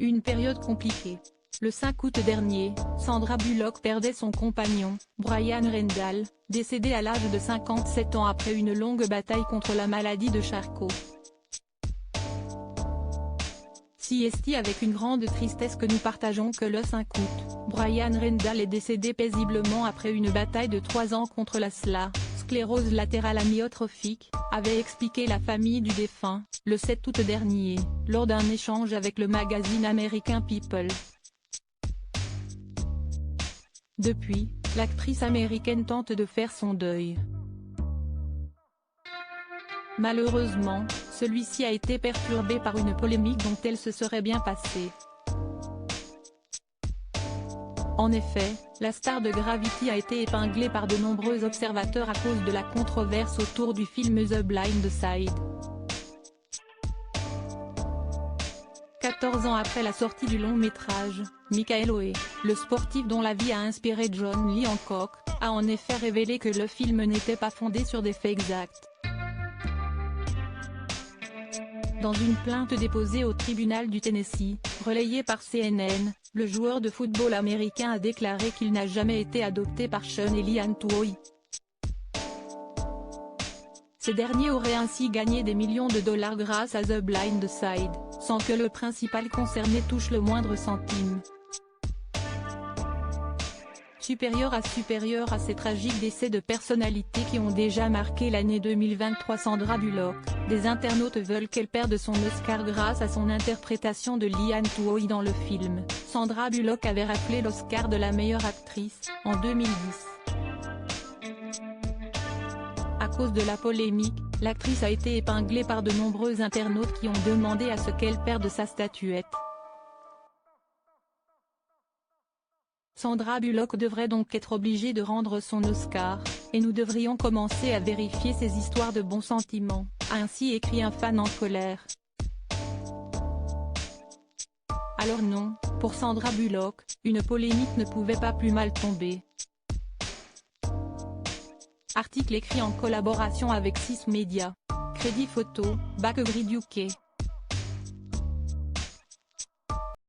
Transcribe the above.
Une période compliquée. Le 5 août dernier, Sandra Bullock perdait son compagnon, Brian Rendall, décédé à l'âge de 57 ans après une longue bataille contre la maladie de Charcot. Si est avec une grande tristesse que nous partageons que le 5 août, Brian Rendall est décédé paisiblement après une bataille de 3 ans contre la sclérose latérale amyotrophique, avait expliqué la famille du défunt, le 7 août dernier, lors d'un échange avec le magazine américain People. Depuis, l'actrice américaine tente de faire son deuil. Malheureusement, celui-ci a été perturbé par une polémique dont elle se serait bien passée. En effet, la star de Gravity a été épinglée par de nombreux observateurs à cause de la controverse autour du film The Blind Side. 14 ans après la sortie du long métrage, Michael Oher, le sportif dont la vie a inspiré John Lee Hancock, a en effet révélé que le film n'était pas fondé sur des faits exacts. Dans une plainte déposée au tribunal du Tennessee, relayée par CNN, le joueur de football américain a déclaré qu'il n'a jamais été adopté par Sean et Leanne Tuohy. Ces derniers auraient ainsi gagné des millions de dollars grâce à The Blind Side, sans que le principal concerné touche le moindre centime. Supérieur à ces tragiques décès de personnalités qui ont déjà marqué l'année 2023, Sandra Bullock, des internautes veulent qu'elle perde son Oscar grâce à son interprétation de Leanne Tuohy dans le film. Sandra Bullock avait raflé l'Oscar de la meilleure actrice, en 2010. À cause de la polémique, l'actrice a été épinglée par de nombreux internautes qui ont demandé à ce qu'elle perde sa statuette. Sandra Bullock devrait donc être obligée de rendre son Oscar, et nous devrions commencer à vérifier ces histoires de bons sentiments, a ainsi écrit un fan en colère. Alors non, pour Sandra Bullock, une polémique ne pouvait pas plus mal tomber. Article écrit en collaboration avec 6 Médias. Crédit photo, Bakegrid UK.